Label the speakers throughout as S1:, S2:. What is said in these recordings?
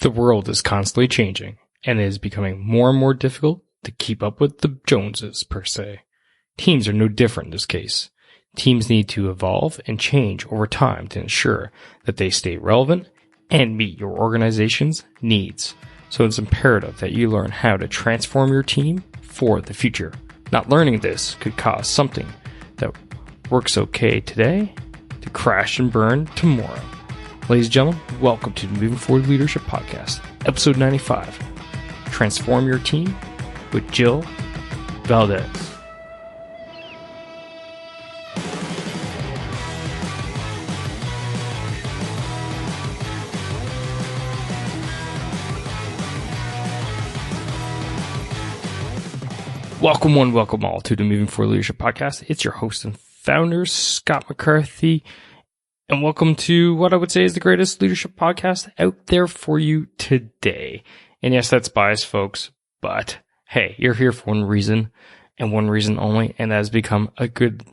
S1: The world is constantly changing, and it is becoming more and more difficult to keep up with the Joneses, per se. Teams are no different in this case. Teams need to evolve and change over time to ensure that they stay relevant and meet your organization's needs. So it's imperative that you learn how to transform your team for the future. Not learning this could cause something that works okay today to crash and burn tomorrow. Ladies and gentlemen, welcome to the Moving Forward Leadership Podcast, episode 95. Transform your team with Jill Valdez. Welcome all to the Moving Forward Leadership Podcast. It's your host and founder, Scott McCarthy. And welcome to what I would say is the greatest leadership podcast out there for you today. And yes, that's biased, folks, but hey, you're here for one reason and one reason only, and that has become a good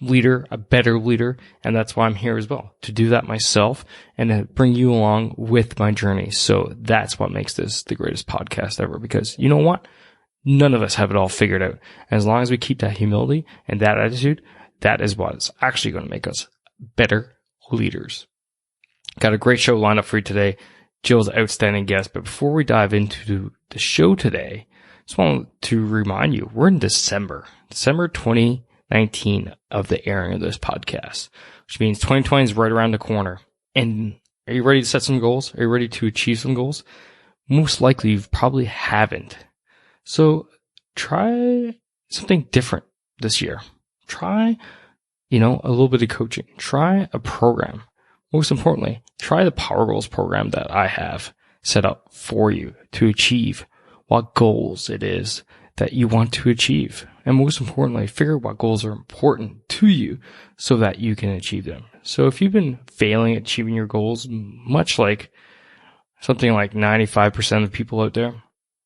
S1: leader, a better leader, and that's why I'm here as well, to do that myself and to bring you along with my journey. So that's what makes this the greatest podcast ever, because you know what? None of us have it all figured out. And as long as we keep that humility and that attitude, that is what is actually going to make us better leaders. Got a great show lined up for you today. Jill's an outstanding guest. But before we dive into the show today, I just wanted to remind you, we're in December 2019 of the airing of this podcast, which means 2020 is right around the corner. And are you ready to set some goals? Are you ready to achieve some goals? Most likely you probably haven't. So try something different this year. Try a little bit of coaching. Try a program. Most importantly, try the Power Goals program that I have set up for you to achieve what goals it is that you want to achieve. And most importantly, figure out what goals are important to you so that you can achieve them. So if you've been failing at achieving your goals, much like something like 95% of people out there,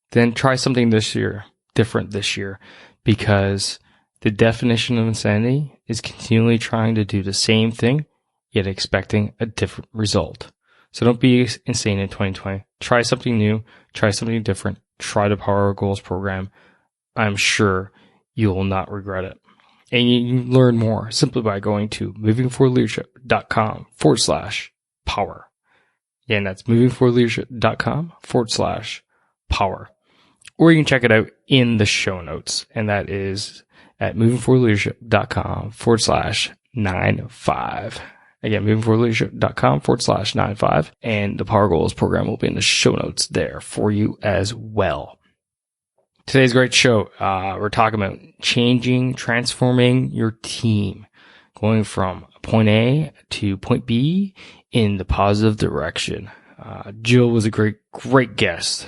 S1: then try something different this year, because the definition of insanity is continually trying to do the same thing, yet expecting a different result. So don't be insane in 2020. Try something new. Try something different. Try the Power Goals program. I'm sure you will not regret it. And you can learn more simply by going to movingforwardleadership.com/power. Again, that's movingforwardleadership.com/power. Or you can check it out in the show notes, and that is at movingforwardleadership.com/95. Again, movingforwardleadership.com/95. And the Power Goals program will be in the show notes there for you as well. Today's great show. We're talking about transforming your team, going from point A to point B in the positive direction. Jill was a great guest.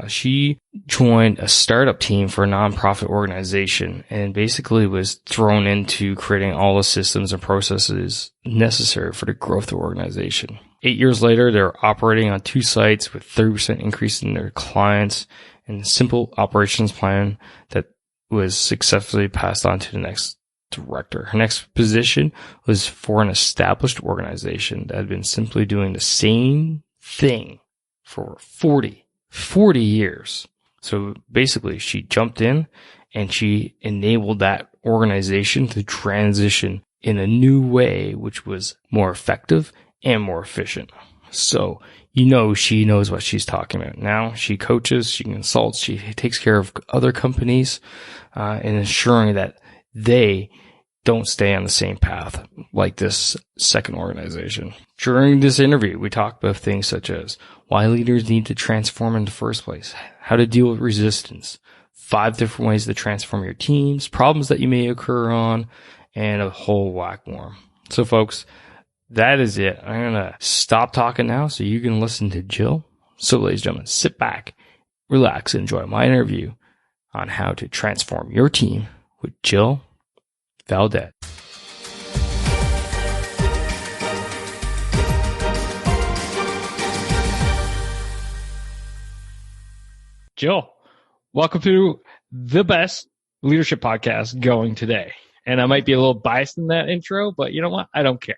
S1: She joined a startup team for a nonprofit organization and basically was thrown into creating all the systems and processes necessary for the growth of the organization. 8 years later, they're operating on 2 sites with 30% increase in their clients and a simple operations plan that was successfully passed on to the next director. Her next position was for an established organization that had been simply doing the same thing for 40 years. So basically she jumped in and she enabled that organization to transition in a new way, which was more effective and more efficient. So, she knows what she's talking about. Now she coaches, she consults, she takes care of other companies, in ensuring that they don't stay on the same path like this second organization. During this interview, we talked about things such as why leaders need to transform in the first place, how to deal with resistance, 5 different ways to transform your teams, problems that you may occur on, and a whole whack more. So folks, that is it. I'm going to stop talking now so you can listen to Jill. So ladies and gentlemen, sit back, relax, and enjoy my interview on how to transform your team with Jill Valdez. Jill, welcome to the best leadership podcast going today. And I might be a little biased in that intro, but you know what? I don't care.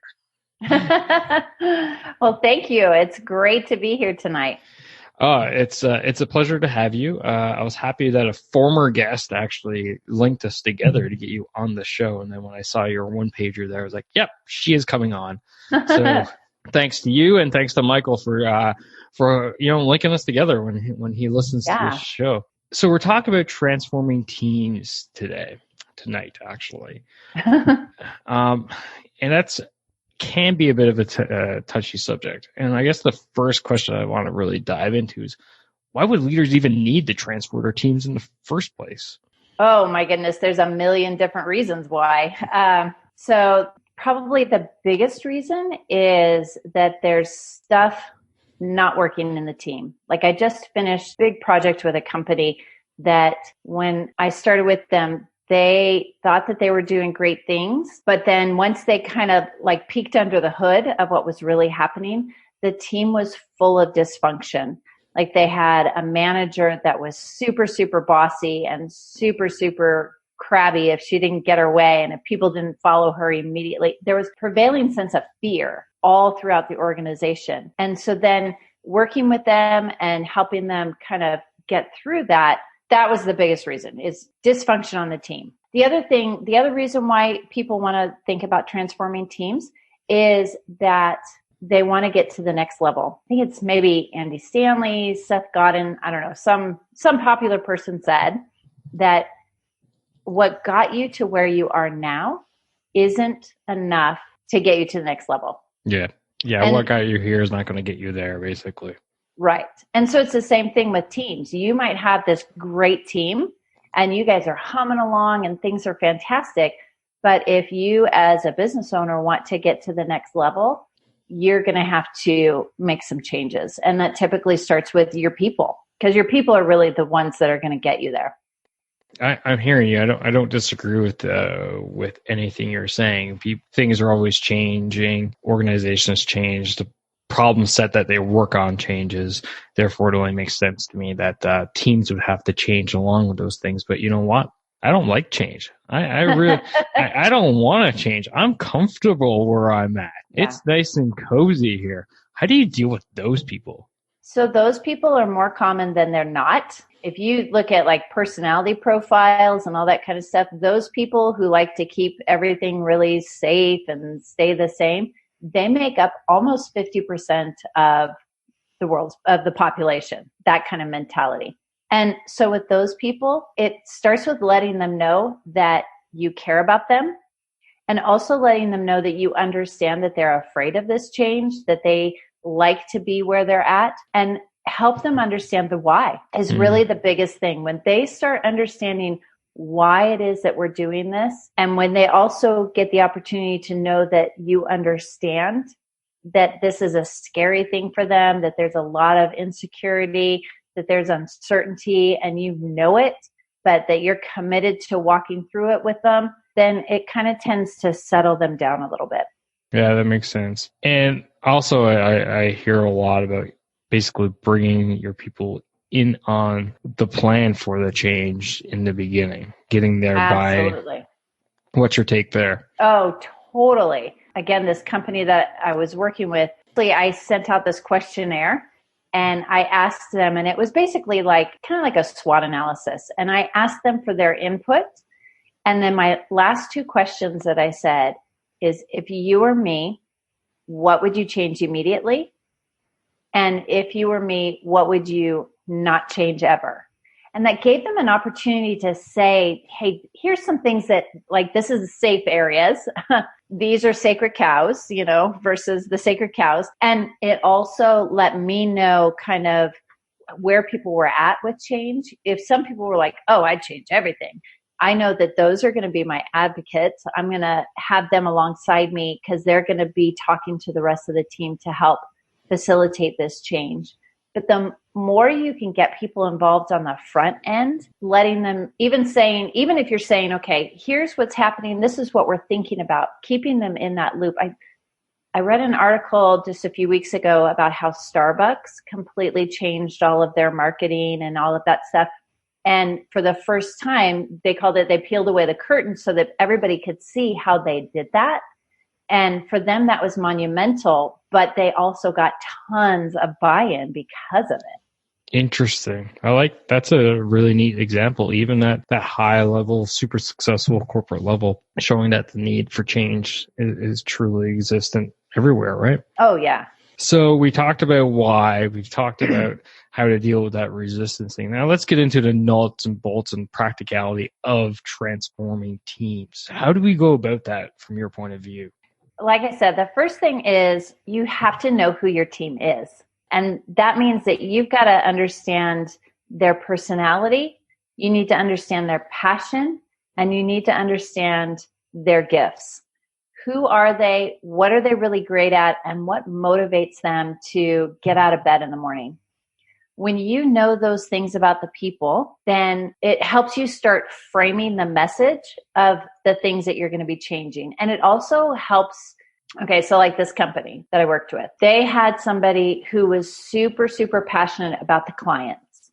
S2: Well, thank you. It's great to be here tonight.
S1: It's a pleasure to have you. I was happy that a former guest actually linked us together to get you on the show. And then when I saw your one pager there, I was like, yep, she is coming on. So thanks to you and thanks to Michael for linking us together when he listens to this show. So we're talking about transforming teams tonight actually. And that's can be a bit of a touchy subject. And I guess the first question I want to really dive into is, why would leaders even need to transport our teams in the first place?
S2: Oh my goodness, there's a million different reasons why. So probably the biggest reason is that there's stuff not working in the team. Like I just finished a big project with a company that when I started with them, they thought that they were doing great things. But then once they kind of like peeked under the hood of what was really happening, the team was full of dysfunction. Like they had a manager that was super, super bossy and super, super crabby if she didn't get her way. And if people didn't follow her immediately, there was prevailing sense of fear all throughout the organization. And so then working with them and helping them kind of get through that was the biggest reason, is dysfunction on the team. The other reason why people want to think about transforming teams is that they want to get to the next level. I think it's maybe Andy Stanley, Seth Godin, I don't know, some popular person said that what got you to where you are now isn't enough to get you to the next level.
S1: Yeah. And what got you here is not going to get you there, basically.
S2: Right. And so it's the same thing with teams. You might have this great team and you guys are humming along and things are fantastic. But if you as a business owner want to get to the next level, you're going to have to make some changes. And that typically starts with your people, because your people are really the ones that are going to get you there.
S1: I'm hearing you. I don't disagree with anything you're saying. Things are always changing. Organizations change. The problem set that they work on changes. Therefore, it only makes sense to me that teams would have to change along with those things. But you know what? I don't like change. I really, I don't want to change. I'm comfortable where I'm at. Yeah. It's nice and cozy here. How do you deal with those people?
S2: So those people are more common than they're not. If you look at like personality profiles and all that kind of stuff, those people who like to keep everything really safe and stay the same, they make up almost 50% of the population, that kind of mentality. And so with those people, it starts with letting them know that you care about them, and also letting them know that you understand that they're afraid of this change, that they like to be where they're at, and help them understand the why is really the biggest thing. When they start understanding why it is that we're doing this, and when they also get the opportunity to know that you understand that this is a scary thing for them, that there's a lot of insecurity, that there's uncertainty, and you know it, but that you're committed to walking through it with them, then it kind of tends to settle them down a little bit.
S1: Yeah, that makes sense. And also I hear a lot about basically bringing your people in on the plan for the change in the beginning, getting there. Absolutely. What's your take there?
S2: Oh, totally. Again, this company that I was working with, I sent out this questionnaire and I asked them, and it was basically like kind of like a SWOT analysis. And I asked them for their input. And then my last two questions that I said is, if you were me, what would you change immediately? And if you were me, what would you not change ever? And that gave them an opportunity to say, hey, here's some things that, like, this is safe areas. These are sacred cows, versus the sacred cows. And it also let me know kind of where people were at with change. If some people were like, oh, I'd change everything, I know that those are going to be my advocates. I'm going to have them alongside me because they're going to be talking to the rest of the team to help facilitate this change. But the more you can get people involved on the front end, letting them, even if you're saying, okay, here's what's happening, this is what we're thinking about, keeping them in that loop. I read an article just a few weeks ago about how Starbucks completely changed all of their marketing and all of that stuff. And for the first time, they peeled away the curtain so that everybody could see how they did that. And for them, that was monumental, but they also got tons of buy-in because of it.
S1: Interesting. That's a really neat example, even at that high level, super successful corporate level, showing that the need for change is truly existent everywhere, right?
S2: Oh, yeah.
S1: So we talked about why, we've talked about how to deal with that resistance thing. Now let's get into the nuts and bolts and practicality of transforming teams. How do we go about that from your point of view?
S2: Like I said, the first thing is you have to know who your team is. And that means that you've got to understand their personality. You need to understand their passion, and you need to understand their gifts. Who are they? What are they really great at? And what motivates them to get out of bed in the morning? When you know those things about the people, then it helps you start framing the message of the things that you're going to be changing. And it also helps. Okay, so like this company that I worked with, they had somebody who was super, super passionate about the clients.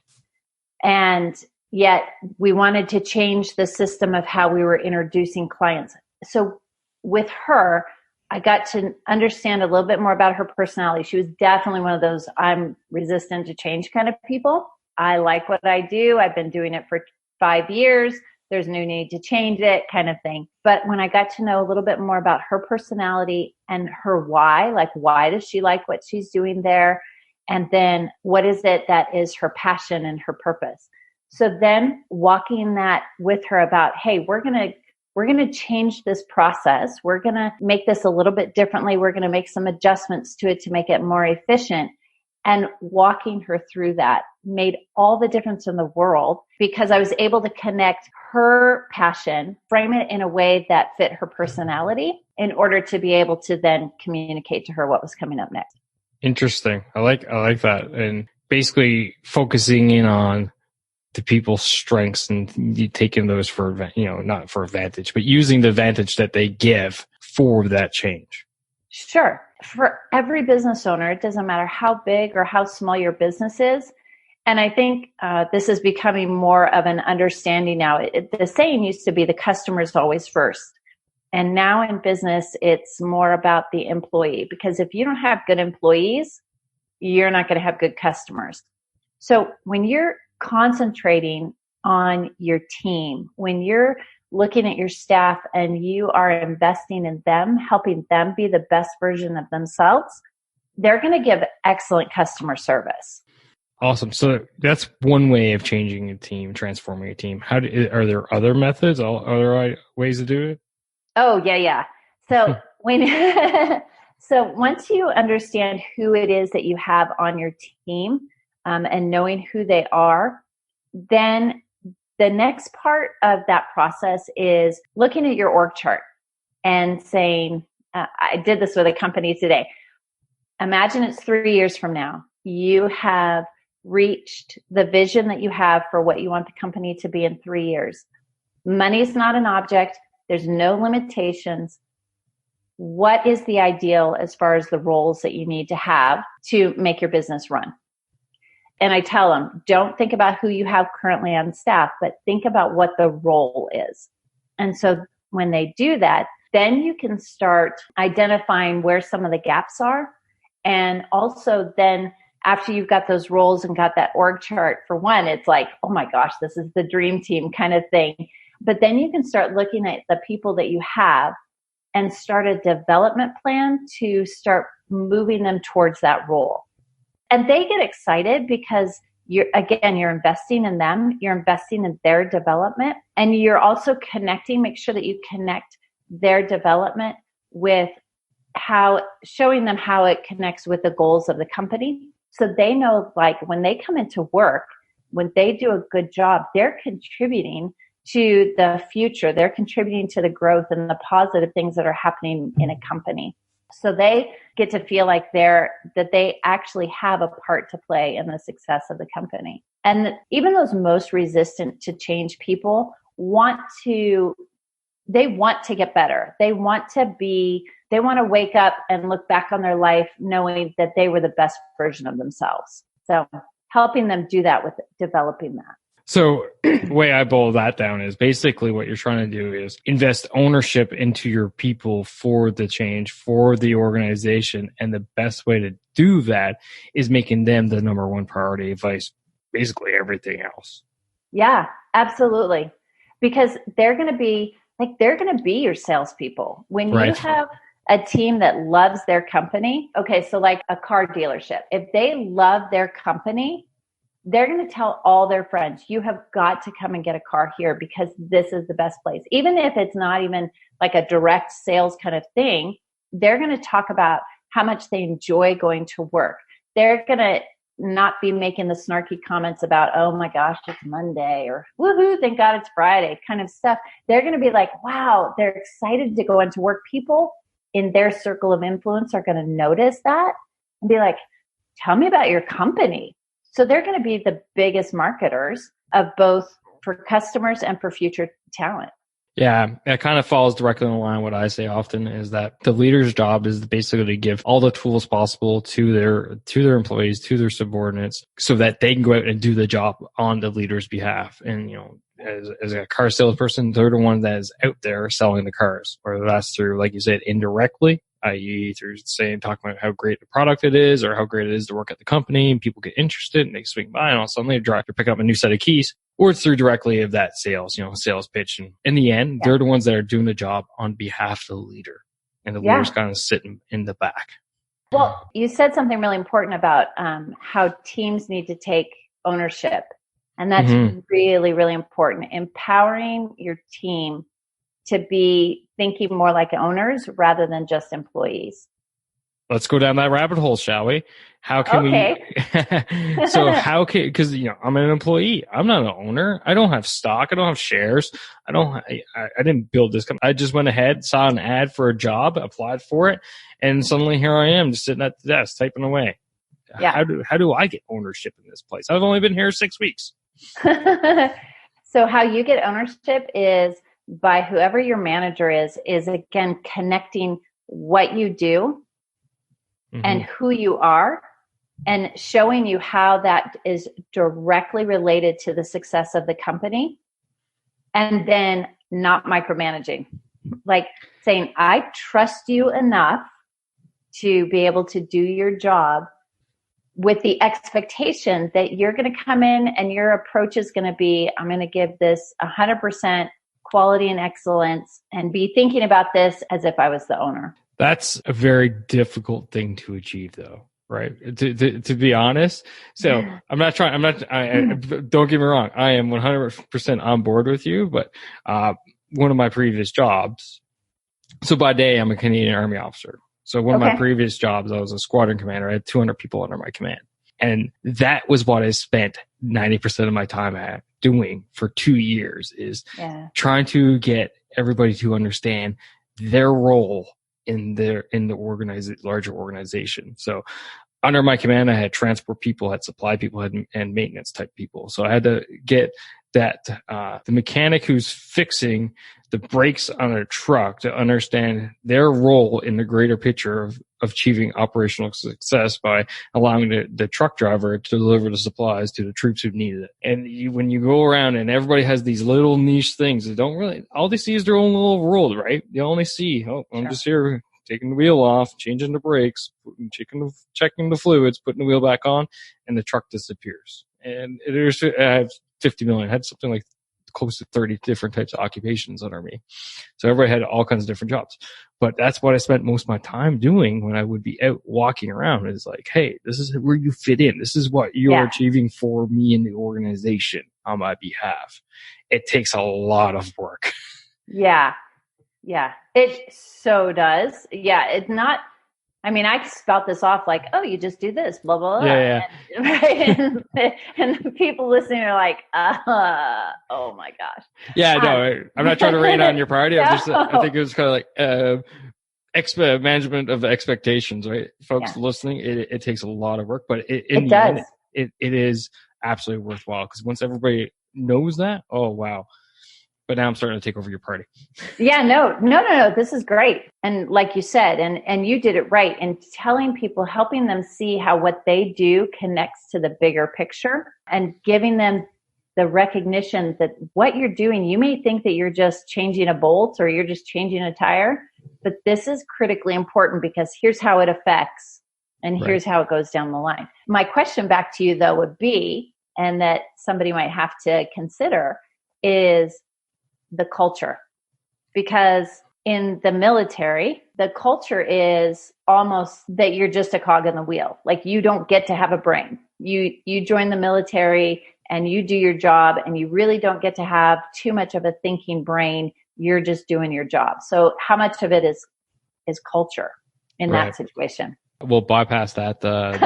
S2: And yet we wanted to change the system of how we were introducing clients. So with her, I got to understand a little bit more about her personality. She was definitely one of those I'm resistant to change kind of people. I like what I do. I've been doing it for 5 years. There's no need to change it kind of thing. But when I got to know a little bit more about her personality and her why, like why does she like what she's doing there? And then what is it that is her passion and her purpose? So then walking that with her about, hey, we're going to change this process. We're going to make this a little bit differently. We're going to make some adjustments to it to make it more efficient. And walking her through that made all the difference in the world because I was able to connect her passion, frame it in a way that fit her personality in order to be able to then communicate to her what was coming up next.
S1: Interesting. I like that. And basically focusing in on the people's strengths and you taking those for, not for advantage, but using the advantage that they give for that change.
S2: Sure. For every business owner, it doesn't matter how big or how small your business is. And I think this is becoming more of an understanding now. The saying used to be the customer is always first. And now in business, it's more about the employee, because if you don't have good employees, you're not going to have good customers. So when you're concentrating on your team, when you're looking at your staff and you are investing in them, helping them be the best version of themselves, they're going to give excellent customer service.
S1: Awesome. So that's one way of changing a team, transforming a team. Are there other methods, other ways to do it?
S2: Oh, yeah. So so once you understand who it is that you have on your team and knowing who they are, then the next part of that process is looking at your org chart and saying, I did this with a company today. Imagine it's 3 years from now. You have reached the vision that you have for what you want the company to be in 3 years. Money is not an object. There's no limitations. What is the ideal as far as the roles that you need to have to make your business run? And I tell them, don't think about who you have currently on staff, but think about what the role is. And so when they do that, then you can start identifying where some of the gaps are. And also then after you've got those roles and got that org chart, for one, it's like, oh my gosh, this is the dream team kind of thing. But then you can start looking at the people that you have and start a development plan to start moving them towards that role. And they get excited because you're investing in them, you're investing in their development, and you're also connecting, make sure that you connect their development with showing them how it connects with the goals of the company. So they know, like, when they come into work, when they do a good job, they're contributing to the future. They're contributing to the growth and the positive things that are happening in a company. So they get to feel like that they actually have a part to play in the success of the company. And even those most resistant to change people want to get better. They want to wake up and look back on their life knowing that they were the best version of themselves. So helping them do that with developing that.
S1: So the way I boil that down is basically what you're trying to do is invest ownership into your people for the change, for the organization. And the best way to do that is making them the number one priority, vice basically everything else.
S2: Yeah, absolutely. Because they're going to be your salespeople. When you
S1: Right.
S2: have a team that loves their company, okay, so like a car dealership, if they love their company, they're going to tell all their friends, you have got to come and get a car here because this is the best place. Even if it's not even like a direct sales kind of thing, they're going to talk about how much they enjoy going to work. They're going to not be making the snarky comments about, oh my gosh, it's Monday, or woohoo, thank God it's Friday kind of stuff. They're going to be like, wow, they're excited to go into work. People in their circle of influence are going to notice that and be like, tell me about your company. So they're going to be the biggest marketers of both for customers and for future talent.
S1: Yeah, it kind of falls directly in line. What I say often is that the leader's job is basically to give all the tools possible to their employees, to their subordinates, so that they can go out and do the job on the leader's behalf. And, as a car salesperson, they're the one that is out there selling the cars, whether that's through, like you said, indirectly, i.e. through talking about how great the product it is or how great it is to work at the company, and people get interested and they swing by and all of a sudden they drive to pick up a new set of keys. Or it's through directly of that sales, sales pitch. And in the end, they're the ones that are doing the job on behalf of the leader. And the leader's kind of sitting in the back.
S2: Well, you said something really important about how teams need to take ownership. And that's really, really important. Empowering your team to be thinking more like owners rather than just employees.
S1: Let's go down that rabbit hole, shall we? How can we? So because I'm an employee. I'm not an owner. I don't have stock. I don't have shares. I didn't build this company. I just went ahead, saw an ad for a job, applied for it, and suddenly here I am, just sitting at the desk typing away. Yeah. How do I get ownership in this place? I've only been here 6 weeks.
S2: So how you get ownership is by whoever your manager is again connecting what you do and who you are, and showing you how that is directly related to the success of the company, and then not micromanaging. Like saying, I trust you enough to be able to do your job with the expectation that you're going to come in and your approach is going to be, I'm going to give this 100% quality and excellence and be thinking about this as if I was the owner.
S1: That's a very difficult thing to achieve, though, right? To be honest. So don't get me wrong. I am 100% on board with you, but one of my previous jobs, so by day, I'm a Canadian Army officer. So one of my previous jobs, I was a squadron commander. I had 200 people under my command. And that was what I spent 90% of my time at doing for 2 years, is trying to get everybody to understand their role in the larger organization. So under my command, I had transport people, had supply people, and maintenance type people. So I had to get that the mechanic who's fixing the brakes on a truck to understand their role in the greater picture of achieving operational success by allowing the truck driver to deliver the supplies to the troops who needed it. And when you go around and everybody has these little niche things that don't really, all they see is their own little world, right? You only see, I'm just here taking the wheel off, changing the brakes, checking the fluids, putting the wheel back on, and the truck disappears. And I have 50 million. I had something like close to 30 different types of occupations under me. So everybody had all kinds of different jobs. But that's what I spent most of my time doing when I would be out walking around. Is like, hey, this is where you fit in. This is what you're achieving for me in the organization on my behalf. It takes a lot of work. Yeah,
S2: it so does. Yeah, it's not. I mean, I spelt this off like, oh, you just do this, blah, blah, blah.
S1: Yeah.
S2: And the people listening are like, oh my gosh.
S1: Yeah, no, I'm not trying to rain on your party. I think it was kind of like management of expectations, right? Folks listening, it takes a lot of work, but it does. It is absolutely worthwhile, because once everybody knows that, oh, wow. But now I'm starting to take over your party.
S2: Yeah, no. This is great. And like you said, and you did it right in telling people, helping them see how what they do connects to the bigger picture, and giving them the recognition that what you're doing, you may think that you're just changing a bolt or you're just changing a tire, but this is critically important because here's how it affects and here's how it goes down the line. My question back to you, though, would be, and that somebody might have to consider is the culture. Because in the military, the culture is almost that you're just a cog in the wheel. Like you don't get to have a brain. You join the military and you do your job, and you really don't get to have too much of a thinking brain. You're just doing your job. So how much of it is culture in that situation?
S1: We'll bypass that topic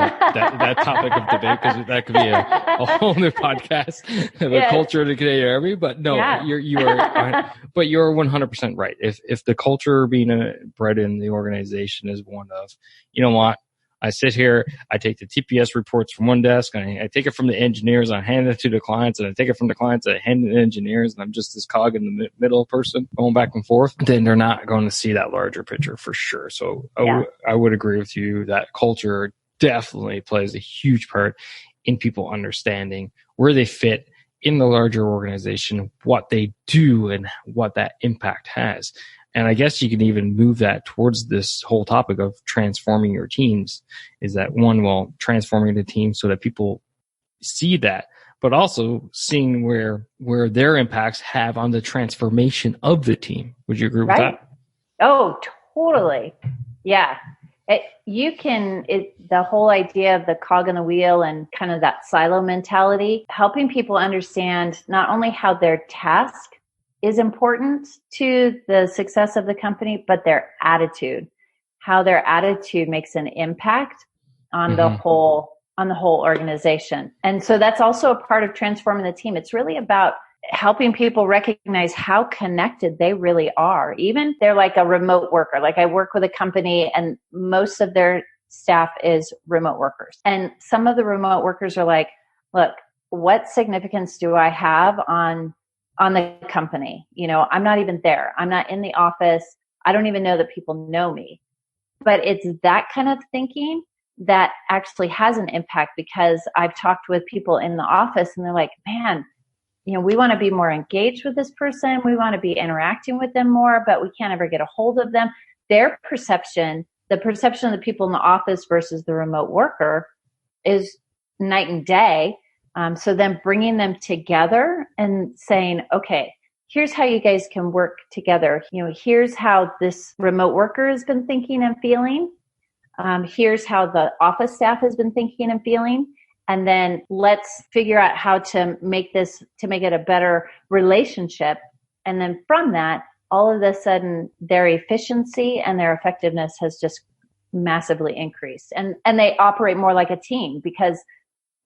S1: of debate, because that could be a whole new podcast, the culture of the Canadian Army. But no, you are, but you're 100% right. If the culture being bred in the organization is one of, you know what, I sit here, I take the TPS reports from one desk, and I take it from the engineers, I hand it to the clients, and I take it from the clients, I hand it to the engineers, and I'm just this cog in the middle person going back and forth, then they're not going to see that larger picture for sure. So I would agree with you that culture definitely plays a huge part in people understanding where they fit in the larger organization, what they do, and what that impact has. And I guess you can even move that towards this whole topic of transforming your teams, is that one, transforming the team so that people see that, but also seeing where their impacts have on the transformation of the team. Would you agree with that?
S2: Oh, totally. Yeah. The whole idea of the cog in the wheel and kind of that silo mentality, helping people understand not only how their task is important to the success of the company, but their attitude, how their attitude makes an impact on the whole organization. And so that's also a part of transforming the team. It's really about helping people recognize how connected they really are. Even they're like a remote worker. Like I work with a company and most of their staff is remote workers. And some of the remote workers are like, look, what significance do I have on the company? You know, I'm not even there. I'm not in the office. I don't even know that people know me. But it's that kind of thinking that actually has an impact, because I've talked with people in the office and they're like, man, you know, we want to be more engaged with this person. We want to be interacting with them more, but we can't ever get a hold of them. Their perception, the perception of the people in the office versus the remote worker is night and day. So then bringing them together and saying, okay, here's how you guys can work together. You know, here's how this remote worker has been thinking and feeling. Here's how the office staff has been thinking and feeling. And then let's figure out how to make it a better relationship. And then from that, all of a sudden, their efficiency and their effectiveness has just massively increased. And they operate more like a team, because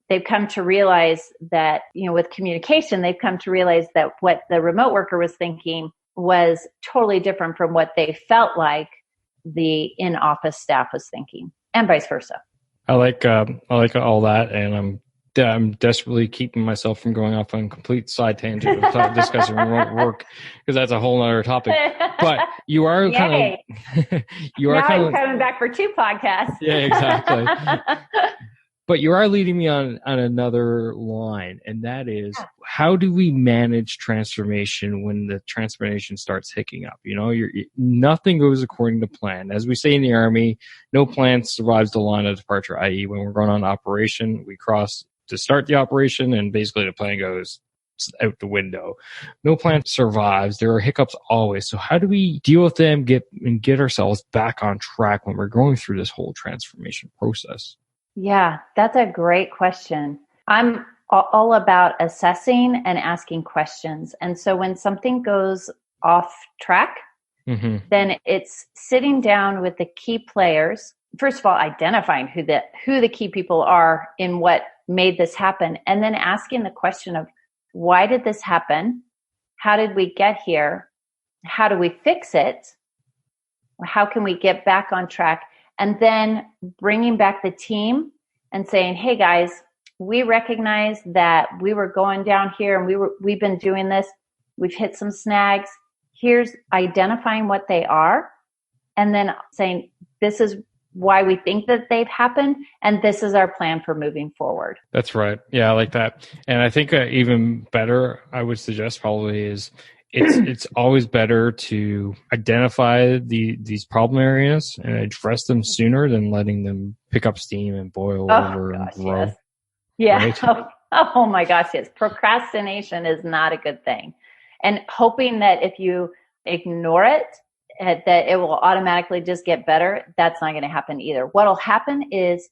S2: they've come to realize that, you know, with communication, they've come to realize that what the remote worker was thinking was totally different from what they felt like the in-office staff was thinking, and vice versa.
S1: I like all that, and I'm desperately keeping myself from going off on a complete side tangent of discussing remote work, because that's a whole other topic. But you are kind of
S2: I'm coming back for 2 podcasts.
S1: Yeah, exactly. But you are leading me on another line, and that is, how do we manage transformation when the transformation starts hicking up? You know, nothing goes according to plan. As we say in the Army, no plan survives the line of departure, i.e. when we're going on operation, we cross to start the operation, and basically the plan goes out the window. No plan survives. There are hiccups always. So how do we deal with them, get ourselves back on track when we're going through this whole transformation process?
S2: Yeah, that's a great question. I'm all about assessing and asking questions. And so when something goes off track, then it's sitting down with the key players. First of all, identifying who the key people are in what made this happen, and then asking the question of, why did this happen? How did we get here? How do we fix it? How can we get back on track? And then bringing back the team and saying, hey guys, we recognize that we were going down here and we've been doing this. We've hit some snags. Here's identifying what they are, and then saying, this is why we think that they've happened, and this is our plan for moving forward.
S1: That's right. Yeah, I like that. And I think even better, I would suggest probably is, it's always better to identify these problem areas and address them sooner than letting them pick up steam and boil over and grow.
S2: Yes. Yeah. Right? Oh my gosh, yes. Procrastination is not a good thing. And hoping that if you ignore it, that it will automatically just get better, that's not going to happen either. What will happen is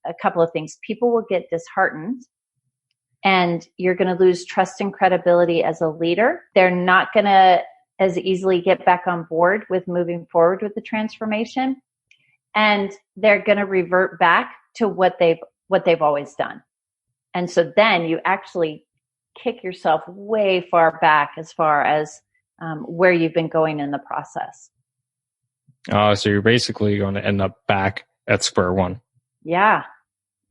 S2: a couple of things. People will get disheartened, and you're going to lose trust and credibility as a leader. They're not going to as easily get back on board with moving forward with the transformation. And they're going to revert back to what they've always done. And so then you actually kick yourself way far back as far as where you've been going in the process.
S1: So you're basically going to end up back at square one.
S2: Yeah.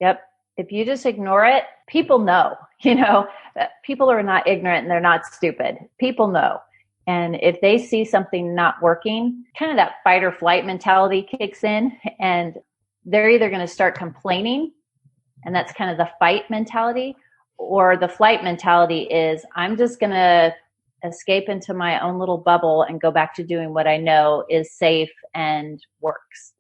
S2: Yep. If you just ignore it, people know, people are not ignorant and they're not stupid. People know. And if they see something not working, kind of that fight or flight mentality kicks in, and they're either going to start complaining, and that's kind of the fight mentality, or the flight mentality is, I'm just going to escape into my own little bubble and go back to doing what I know is safe and works,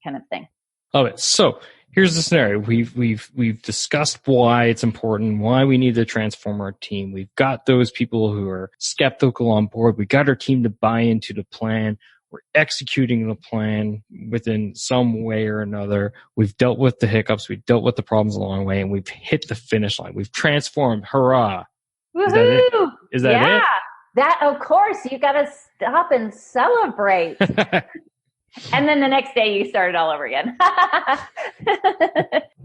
S2: kind of thing.
S1: Love it. So here's the scenario. We've discussed why it's important, why we need to transform our team. We've got those people who are skeptical on board. We got our team to buy into the plan. We're executing the plan within some way or another. We've dealt with the hiccups. We've dealt with the problems along the way, and we've hit the finish line. We've transformed. Hurrah.
S2: Woohoo!
S1: Is that it? Is that it?
S2: That, of course, you got to stop and celebrate. And then the next day you start it all over again.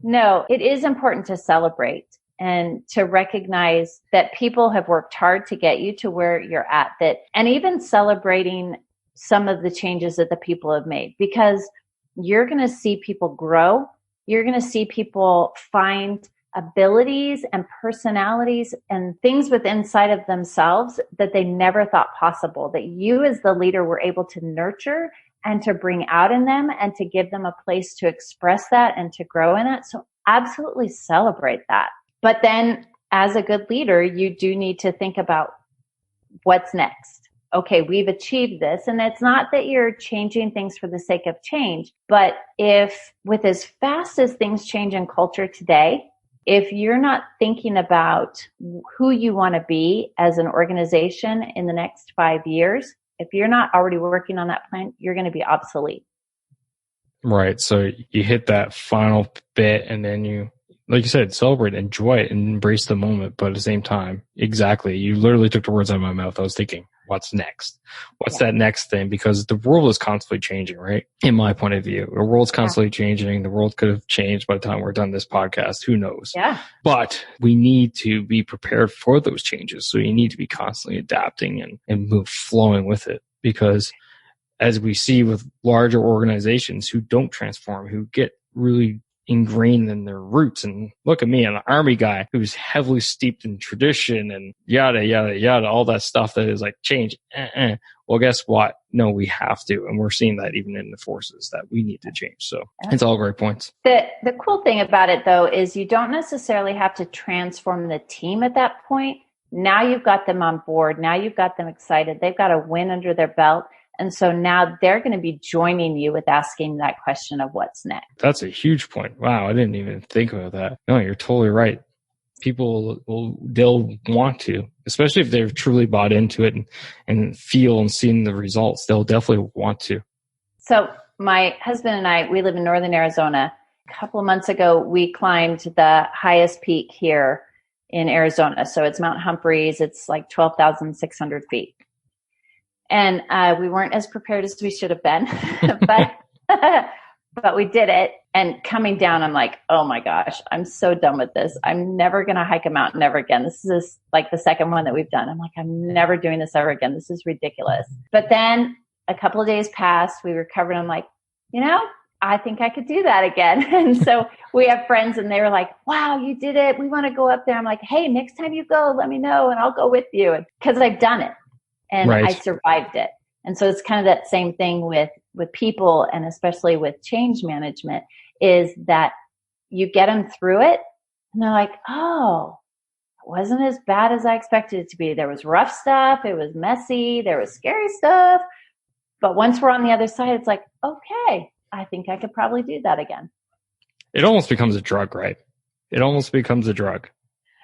S2: No, it is important to celebrate and to recognize that people have worked hard to get you to where you're at, and even celebrating some of the changes that the people have made, because you're going to see people grow. You're going to see people find abilities and personalities and things within inside of themselves that they never thought possible, that you as the leader were able to nurture and to bring out in them and to give them a place to express that and to grow in it. So absolutely celebrate that. But then as a good leader, you do need to think about what's next. Okay, we've achieved this. And it's not that you're changing things for the sake of change, but if with as fast as things change in culture today, if you're not thinking about who you want to be as an organization in the next 5 years, if you're not already working on that plan, you're going to be obsolete.
S1: Right. So you hit that final bit, and then you, like you said, celebrate, enjoy it, and embrace the moment. But at the same time, exactly, you literally took the words out of my mouth. I was thinking, what's next? What's that next thing? Because the world is constantly changing, right? In my point of view, the world's constantly changing. The world could have changed by the time we're done this podcast. Who knows?
S2: Yeah.
S1: But we need to be prepared for those changes. So you need to be constantly adapting and move flowing with it, because as we see with larger organizations who don't transform, who get really ingrained in their roots. And look at me, I'm an army guy who's heavily steeped in tradition and yada, yada, yada, all that stuff that is like change. Well, guess what? No, we have to. And we're seeing that even in the forces that we need to change. So it's all great points.
S2: The cool thing about it, though, is you don't necessarily have to transform the team at that point. Now you've got them on board. Now you've got them excited. They've got a win under their belt. And so now they're going to be joining you with asking that question of what's next.
S1: That's a huge point. Wow, I didn't even think about that. No, you're totally right. People they'll want to, especially if they've truly bought into it and feel and seen the results, they'll definitely want to.
S2: So my husband and I, we live in northern Arizona. A couple of months ago, we climbed the highest peak here in Arizona. So it's Mount Humphreys. It's like 12,600 feet. And we weren't as prepared as we should have been, but we did it. And coming down, I'm like, oh my gosh, I'm so done with this. I'm never going to hike a mountain ever again. This is like the second one that we've done. I'm like, I'm never doing this ever again. This is ridiculous. But then a couple of days passed, we recovered. I'm like, I think I could do that again. And so we have friends and they were like, wow, you did it. We want to go up there. I'm like, hey, next time you go, let me know and I'll go with you. Because I've done it. And right. I survived it. And so it's kind of that same thing with people, and especially with change management, is that you get them through it and they're like, oh, it wasn't as bad as I expected it to be. There was rough stuff. It was messy. There was scary stuff. But once we're on the other side, it's like, okay, I think I could probably do that again.
S1: It almost becomes a drug, right? It almost becomes a drug.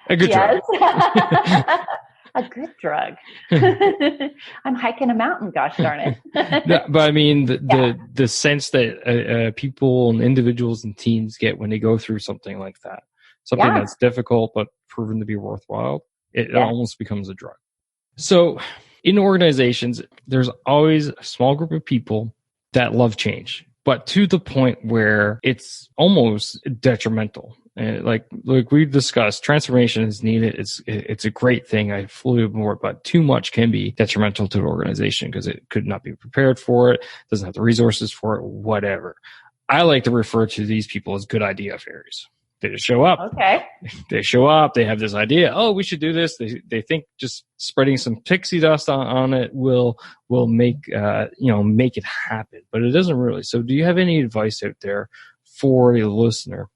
S1: A good drug.
S2: A good drug. I'm hiking a mountain, gosh darn it.
S1: No, but I mean, the sense that people and individuals and teams get when they go through something like that, something that's difficult but proven to be worthwhile, it almost becomes a drug. So in organizations, there's always a small group of people that love change, but to the point where it's almost detrimental. And like we discussed, transformation is needed. It's a great thing. I fully agree, but too much can be detrimental to the organization because it could not be prepared for it, doesn't have the resources for it, whatever. I like to refer to these people as good idea fairies. They just show up.
S2: Okay.
S1: They show up. They have this idea. Oh, we should do this. They think just spreading some pixie dust on it will make it happen, but it doesn't really. So, do you have any advice out there for a listener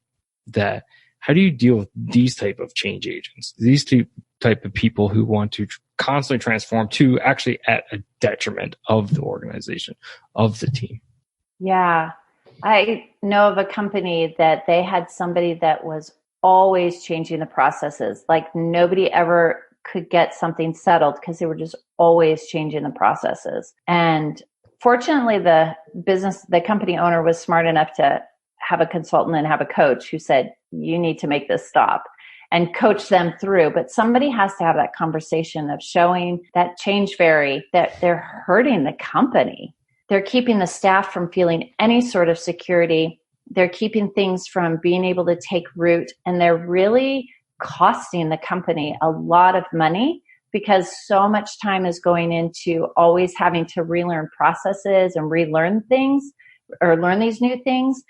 S1: that how do you deal with these type of change agents, these type of people who want to constantly transform to actually at a detriment of the organization, of the team?
S2: Yeah. I know of a company that they had somebody that was always changing the processes. Like nobody ever could get something settled because they were just always changing the processes. And fortunately, the company owner was smart enough to have a consultant and have a coach who said, you need to make this stop and coach them through. But somebody has to have that conversation of showing that change fairy that they're hurting the company. They're keeping the staff from feeling any sort of security. They're keeping things from being able to take root. And they're really costing the company a lot of money because so much time is going into always having to relearn processes and relearn things or learn these new things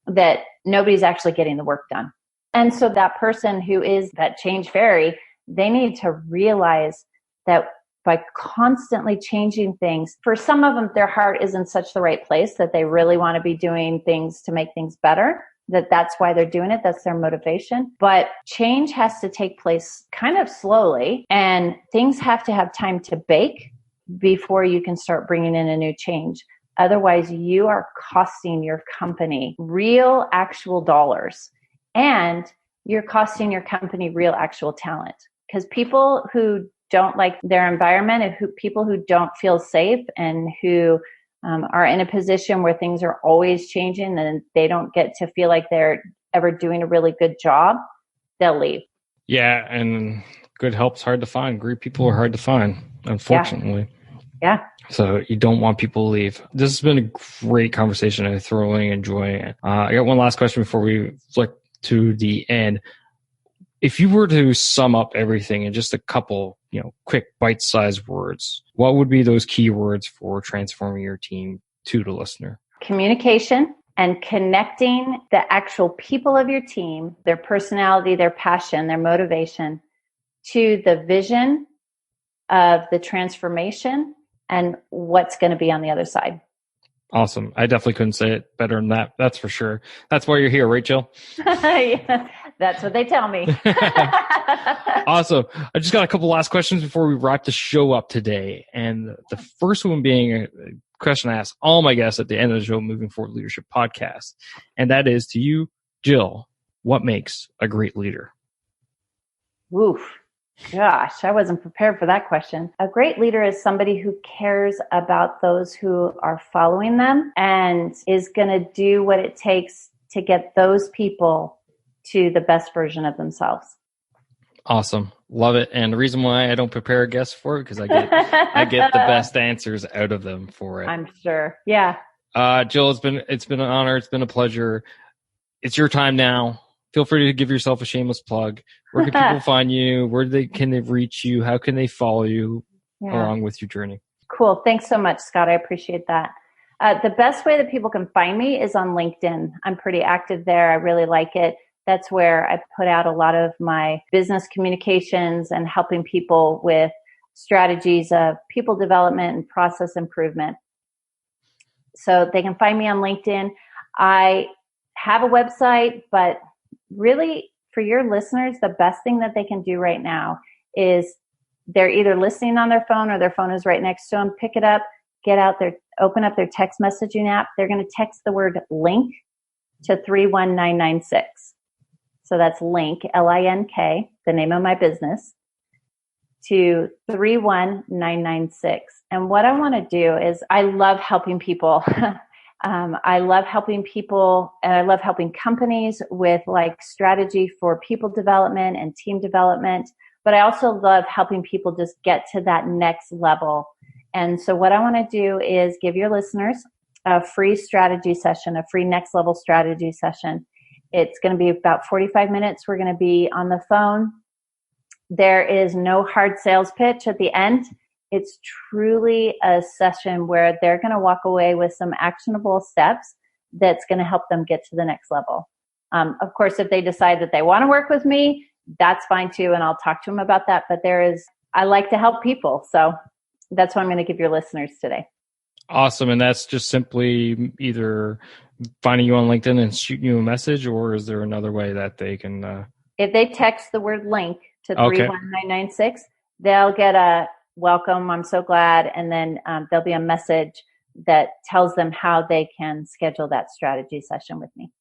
S2: that nobody's actually getting the work done. And so that person who is that change fairy, they need to realize that by constantly changing things, for some of them, their heart isn't such the right place that they really want to be doing things to make things better, that's why they're doing it. That's their motivation. But change has to take place kind of slowly, and things have to have time to bake before you can start bringing in a new change. Otherwise, you are costing your company real actual dollars, and you're costing your company real actual talent. Because people who don't like their environment and people who don't feel safe and who are in a position where things are always changing and they don't get to feel like they're ever doing a really good job, they'll leave.
S1: Yeah, and good help's hard to find. Great people are hard to find, unfortunately.
S2: Yeah.
S1: So you don't want people to leave. This has been a great conversation. I thoroughly enjoy it. I got one last question before we flick to the end. If you were to sum up everything in just a couple, quick bite-sized words, what would be those key words for transforming your team to the listener?
S2: Communication and connecting the actual people of your team, their personality, their passion, their motivation to the vision of the transformation and what's going to be on the other side.
S1: Awesome. I definitely couldn't say it better than that. That's for sure. That's why you're here, right, Jill?
S2: Yeah, that's what they tell me.
S1: Awesome. I just got a couple last questions before we wrap the show up today. And the first one being a question I ask all my guests at the end of the show, Moving Forward Leadership Podcast. And that is to you, Jill, what makes a great leader?
S2: Oof. Gosh, I wasn't prepared for that question. A great leader is somebody who cares about those who are following them and is going to do what it takes to get those people to the best version of themselves. Awesome.
S1: Love it. And the reason why I don't prepare guests for it, because I get the best answers out of them for it.
S2: I'm sure. Yeah.
S1: Jill, it's been an honor. It's been a pleasure. It's your time now. Feel free to give yourself a shameless plug. Where can people find you? Can they reach you? How can they follow you along with your journey?
S2: Cool. Thanks so much, Scott. I appreciate that. The best way that people can find me is on LinkedIn. I'm pretty active there. I really like it. That's where I put out a lot of my business communications and helping people with strategies of people development and process improvement. So they can find me on LinkedIn. I have a website, but really, for your listeners, the best thing that they can do right now is they're either listening on their phone or their phone is right next to them. Pick it up, get out there, open up their text messaging app. They're going to text the word link to 31996. So that's link, LINK, the name of my business, to 31996. And what I want to do is I love helping people. I love helping people, and I love helping companies with like strategy for people development and team development. But I also love helping people just get to that next level. And so what I want to do is give your listeners a free strategy session, a free next level strategy session. It's going to be about 45 minutes. We're going to be on the phone. There is no hard sales pitch at the end. It's truly a session where they're going to walk away with some actionable steps that's going to help them get to the next level. Of course, if they decide that they want to work with me, that's fine too, and I'll talk to them about that. But I like to help people. So that's what I'm going to give your listeners today.
S1: Awesome. And that's just simply either finding you on LinkedIn and shooting you a message, or is there another way that they can...
S2: If they text the word link to 31996, they'll get a welcome, I'm so glad, and then there'll be a message that tells them how they can schedule that strategy session with me.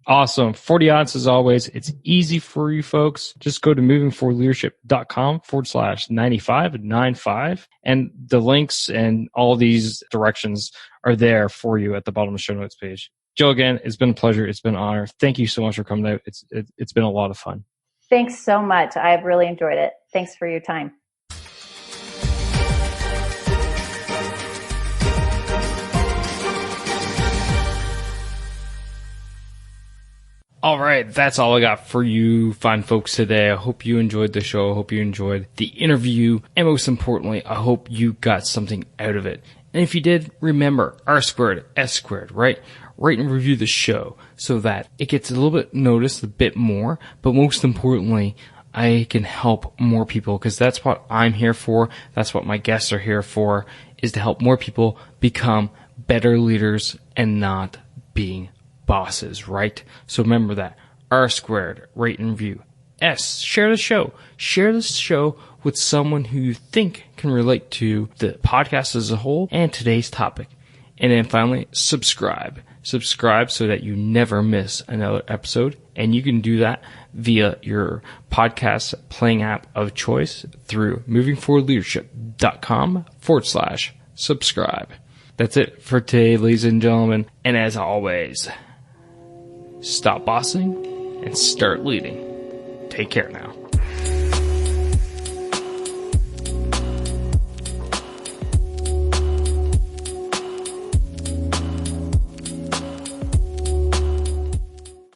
S1: Awesome. 40 odds as always. It's easy for you folks. Just go to movingforwardleadership.com/9595. And the links and all these directions are there for you at the bottom of the show notes page. Jill, again, it's been a pleasure. It's been an honor. Thank you so much for coming out. It's been a lot of fun.
S2: Thanks so much. I've really enjoyed it. Thanks for your time.
S1: All right, that's all I got for you fine folks today. I hope you enjoyed the show. I hope you enjoyed the interview. And most importantly, I hope you got something out of it. And if you did, remember R squared, S squared, right? Rate and review the show so that it gets a little bit noticed, a bit more. But most importantly, I can help more people, because that's what I'm here for. That's what my guests are here for, is to help more people become better leaders and not being bosses, right? So remember that. R squared, rate and review. S, share the show. Share this show with someone who you think can relate to the podcast as a whole and today's topic. And then finally, subscribe. Subscribe so that you never miss another episode. And you can do that via your podcast playing app of choice through movingforwardleadership.com/subscribe. That's it for today, ladies and gentlemen. And as always, stop bossing and start leading. Take care now.